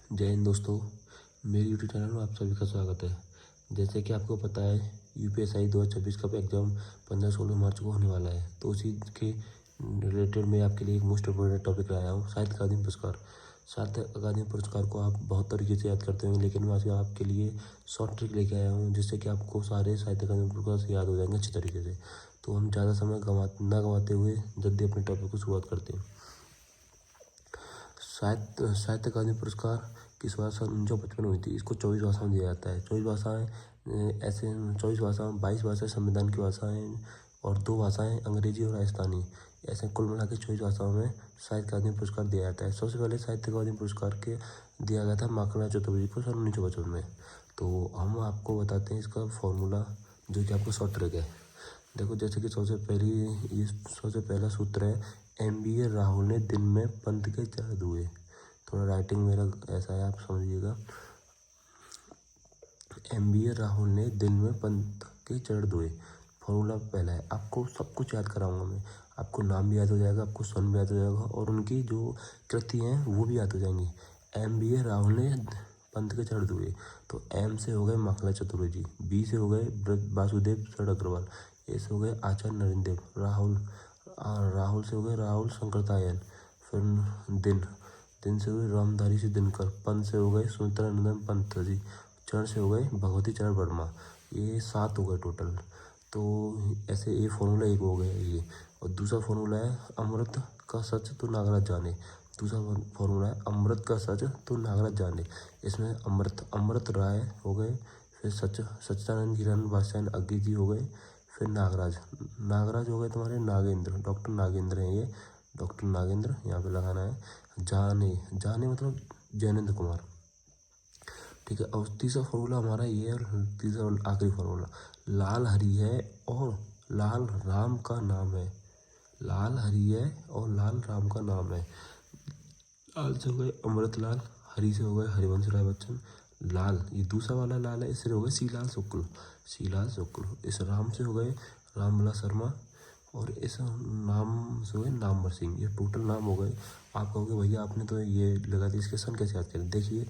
जय हिंद दोस्तों। मेरी यूट्यूब चैनल में आप सभी का स्वागत है। जैसे कि आपको पता है यूपीएससी 2026 का एग्ज़ाम 15-16 मार्च को होने वाला है, तो उसी के रिलेटेड मैं आपके लिए एक मोस्ट इम्पोर्टेंट टॉपिक लाया हूँ, साहित्य अकादमी पुरस्कार। साहित्य अकादमी पुरस्कार को आप बहुत तरीके से याद करते होंगे, लेकिन मैं आज आपके लिए शॉर्ट ट्रिक लेके आया हूँ जिससे कि आपको सारे साहित्य अकादमी पुरस्कार याद हो जाएंगे अच्छी तरीके से। तो हम ज़्यादा समय ना गंवाते हुए जल्दी अपने टॉपिक को शुरुआत करते हैं। साहित्य अकादमी पुरस्कार की शुरुआत सन 1955 में हुई थी। इसको 24 भाषाओं में दिया जाता है। 24 भाषाएं ऐसे 24 भाषाएं 22 भाषाएं संविधान की भाषाएं और 2 भाषाएं अंग्रेजी और राजस्थानी, ऐसे कुल मिला के 24 भाषाओं में साहित्य अकादमी पुरस्कार दिया जाता है। सबसे पहले साहित्य अकादमी पुरस्कार के दिया गया था माखनलाल चतुर्वेदी को सन 1955 में। तो हम आपको बताते हैं इसका फॉर्मूला, जो कि आपको शॉर्ट ट्रिक है। देखो, जैसे कि सबसे पहला सूत्र है, MBA राहुल ने दिन में पंथ के चरण धुए। थोड़ा राइटिंग मेरा ऐसा है, आप समझिएगा। MBA राहुल ने दिन में पंथ के चरण धुए। फॉर्मूला पहला है। आपको सब कुछ याद कराऊंगा मैं। आपको नाम भी याद हो जाएगा, आपको सन भी याद हो जाएगा, और उनकी जो कृति हैं वो भी याद हो जाएंगी। MBA राहुल ने पंथ के चरण धुए। तो M से हो गए माखनलाल चतुर्वेदी, B से हो गए वासुदेव शरण अग्रवाल, A से हो गए आचार्य नरेंद्र देव, राहुल से हो गए राहुल शंकरतायन, फिर दिन से हो गए रामधारी से दिनकर, पंत से हो गए सुमित्रानंदन पंत जी, चरण से हो गए भगवती चरण वर्मा। ये 7 हो गए टोटल। तो ऐसे ये फॉर्मूला एक हो गया ये। और दूसरा फॉर्मूला है, अमृत का सच तो नागराज जाने। दूसरा फॉर्मूला है, अमृत का सच तो नागराज जाने। इसमें अमृत राय हो गए, फिर सच्चिदानंद हिरण भाषायन अग्गी जी हो गए, फिर नागराज हो गए तुम्हारे नागेंद्र, डॉक्टर नागेंद्र हैं ये, डॉक्टर नागेंद्र यहाँ पे लगाना है। जाने मतलब जैनेंद्र कुमार। ठीक है। और तीसरा फॉर्मूला हमारा ये है, और तीसरा और आखिरी फॉर्मूला, लाल हरी है और लाल राम का नाम है। लाल हरी है और लाल राम का नाम है। लाल से हो गए अमृतलाल, हरी से हो गए हरिवंश राय बच्चन, लाल ये दूसरा वाला लाल है, इससे हो गए सीलाल शुक्ल। इस राम से हो गए रामविलास शर्मा, और इस नाम से हो गए नामवर सिंह। ये टोटल नाम हो गए। आप कहोगे भैया आपने तो ये लगा दी, इसके सन कैसे याद करें। देखिए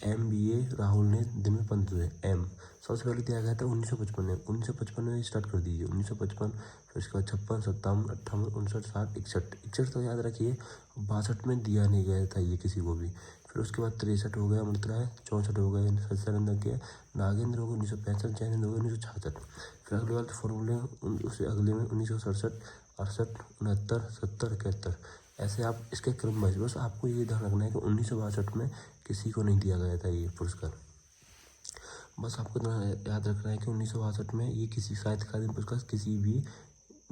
MBA राहुल ने दिन में पंथ धुए। M सबसे पहले दिया गया था 1955 में। 1955 में स्टार्ट कर दीजिए, 1955, फिर उसके बाद 56, 57, 58, 59, 60, 61 तो याद रखिए। 62 में दिया नहीं गया था ये किसी को भी। फिर उसके बाद 63 हो गया अमृत राय, 64 हो गए सच्चिदानंद के, नागेंद्र हो गए 1965, जैनेंद्र हो गए 1966। फिर अगले वाले फॉर्मूले उससे अगले में 1967, 68, 69, 70, 71। ऐसे आप इसके क्रम वाइज, बस आपको ये ध्यान रखना है कि 1962 में किसी को नहीं दिया गया था ये पुरस्कार। बस आपको इतना याद रखना है कि 1962 में ये किसी साहित्य अकादमी पुरस्कार किसी भी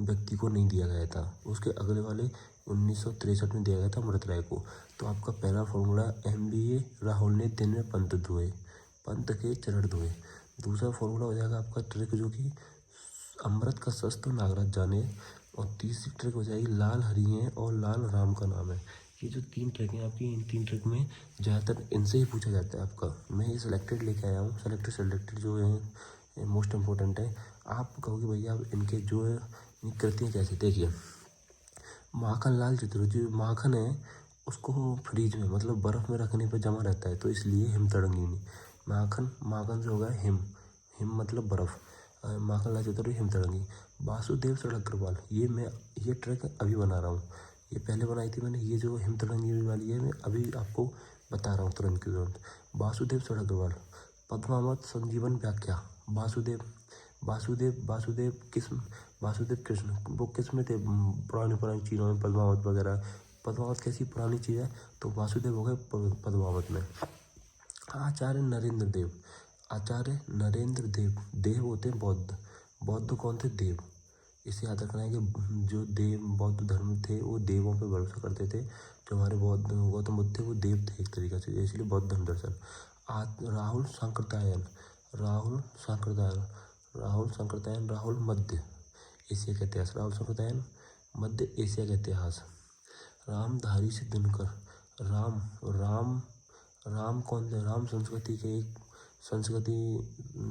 व्यक्ति को नहीं दिया गया था। उसके अगले वाले 1963 में दिया गया था अमृत राय को। तो आपका पहला फॉर्मूला, MBA राहुल ने दिन में पंथ के चरण धोए। दूसरा फॉर्मूला हो जाएगा आपका ट्रिक, जो कि अमृत का सच तो नागराज जाने। और तीसरी ट्रिक हो जाएगी, लाल हरी है और लाल राम का नाम है। ये जो 3 ट्रिक हैं आपकी, इन 3 ट्रिक में ज़्यादातर इनसे ही पूछा जाता है आपका। मैं ये सिलेक्टेड लेके आया हूँ, सेलेक्टेड जो है मोस्ट इम्पोर्टेंट है। आप कहोगे भैया आप इनके जो है कृतियाँ कैसे। देखिए, माखनलाल चतुर्वेदी, माखन है उसको फ्रीज में मतलब बर्फ़ में रखने पर जमा रहता है, तो इसलिए हिमतरंगिनी। माखन से होगा हिम मतलब बर्फ़। माखनलाल चतुर्वेदी हिमतरंगी। वासुदेव शरण अग्रवाल, ये ट्रैक अभी बना रहा हूँ, ये पहले बनाई थी मैंने। ये जो हिमतरंगी वाली है मैं अभी आपको बता रहा हूँ तुरंत के तुरंत। वासुदेव शरण अग्रवाल। पद्मावत संजीवन व्याख्या। वासुदेव कृष्ण, वो किस में थे, पुरानी चीज़ों में, पद्मावत वगैरह। पद्मावत कैसी पुरानी चीज़ है, तो वासुदेव हो गए पद्मावत में। आचार्य नरेंद्र देव, देव होते हैं बौद्ध कौन थे, देव। इसे याद रखना है कि जो देव बौद्ध धर्म थे वो देवों पे भरोसा करते थे। जो हमारे बौद्ध गौतम बुद्ध थे वो देव थे एक तरीके से, इसलिए बौद्ध धर्म दर्शन। राहुल सांकृत्यायन, राहुल मध्य एशिया का इतिहास, राहुल सांकृत्यायन मध्य एशिया का इतिहास। रामधारी से दिनकर, राम कौन थे, राम संस्कृति के एक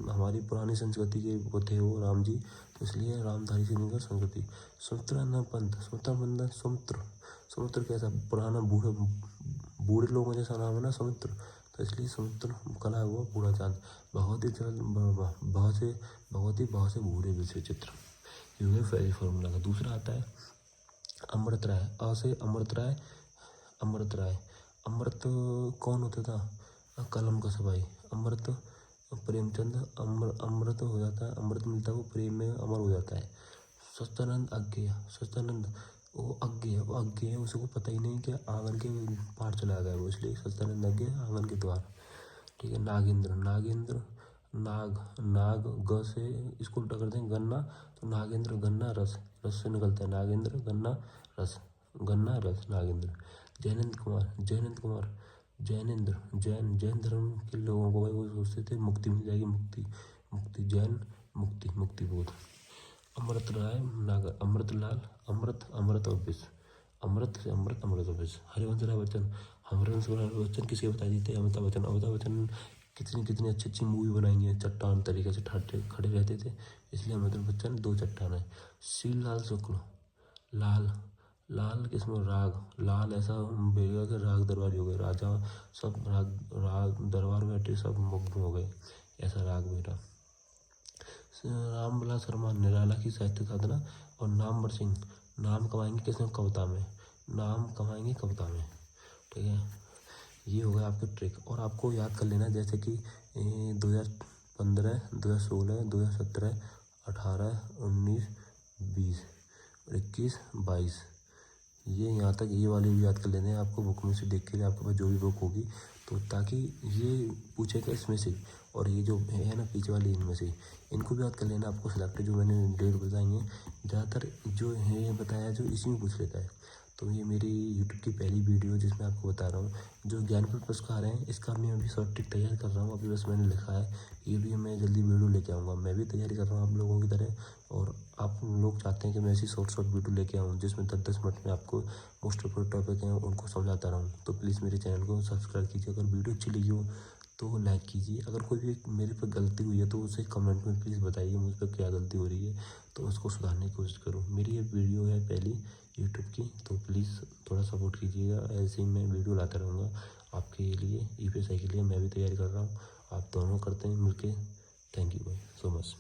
हमारी पुरानी संस्कृति के वो थे वो राम जी, तो इसलिए रामधारी से दिनकर संस्कृति। समुद्रानंद पंत, समुद्र कैसा पुराना बूढ़े लोगों जैसा नाम है ना समुद्र, तो इसलिए समुद्र कला हुआ बूढ़ा चांद। बहुत से बूढ़े विषय चित्र। ये हो गया पहले फॉर्मूला का। दूसरा आता है अमृत राय। अ से अमृत राय, अमृत राय। अमृत कौन होता था? कलम का सवाई। अमृत प्रेमचंद। अमृत हो जाता है, अमृत मिलता है वो प्रेम में अमर हो जाता है। सच्चिदानंद अज्ञेय। सच्चिदानंद वो अज्ञेय उसको पता ही नहीं कि आंगन के पार चला गया वो, इसलिए सच्चिदानंद अज्ञेय आंगन के द्वार। ठीक है। नागेंद्र। नाग ग से इसको उल्टा करते हैं गन्ना, तो नागेंद्र गन्ना रस से निकलता है नागेंद्र गन्ना रस नागेंद्र। जैनेंद्र कुमार। जैन धर्म के लोगों को भाई वो सोचते थे मुक्ति मिल जाएगी, मुक्ति जैन मुक्ति बोध। अमृत राय अमृतलाल। अमृत और विष। अमृत और विष। हरिवंश राय बच्चन किसके बता देते? अमिताभ बच्चन कितनी अच्छी मूवी बनाई है, चट्टान तरीके से खड़े रहते थे, इसलिए अमिताभ बच्चन 2 चट्टान है। श्रीलाल शुक्ल। लाल किसमें? राग। लाल ऐसा बेगा कि राग दरबारी हो गए, राजा सब राग दरबार में बैठे सब मुग्ध हो गए, ऐसा राग बेटा। रामविलास शर्मा। निराला की साहित्य साधना। और नामवर सिंह। नाम कमाएंगे किसमें? कविता में। नाम कमाएंगे कविता में। ठीक है। ये हो गया आपके ट्रिक। और आपको याद कर लेना जैसे कि 2015, 2016, 2017, 18, 19, 20, 21, 22, ये यहाँ तक ये वाले भी याद कर लेने हैं आपको बुक में से देख के, आपके पास जो भी बुक होगी, तो ताकि ये पूछेगा इसमें से, और ये जो है ना पीछे वाली इनमें से, इनको भी याद कर लेना आपको। सिलेक्ट जो मैंने डेट बताई हैं ज़्यादातर जो है बताया जो इसी में पूछ लेता है। तो ये मेरी यूट्यूब की पहली वीडियो जिसमें आपको बता रहा हूँ जो ज्ञानपीठ पुरस्कार हैं, इसका मैं अभी शॉर्ट ट्रिक तैयार कर रहा हूँ। अभी बस मैंने लिखा है, ये भी मैं जल्दी वीडियो लेके आऊँगा। मैं भी तैयारी कर रहा हूँ आप लोगों की तरह, और आप लोग चाहते हैं कि मैं ऐसी शॉर्ट वीडियो लेके आऊँ जिसमें 10-10 मिनट में आपको मोस्ट ऑफ टॉपिक हैं उनको समझाता रहूँ। तो प्लीज़ मेरे चैनल को सब्सक्राइब कीजिए। अगर वीडियो अच्छी लगी हो तो लाइक कीजिए। अगर कोई भी मेरे पर गलती हुई है तो उसे कमेंट में प्लीज़ बताइए मुझ पर क्या गलती हो रही है, तो उसको सुधारने की कोशिश करूँ। मेरी ये वीडियो है पहली यूट्यूब की, तो प्लीज़ थोड़ा सपोर्ट कीजिएगा। ऐसे ही मैं वीडियो लाता रहूँगा आपके लिए, ईपीएसआई के लिए मैं भी तैयारी कर रहा हूँ, आप दोनों करते हैं मिलके। थैंक यू भाई सो मच।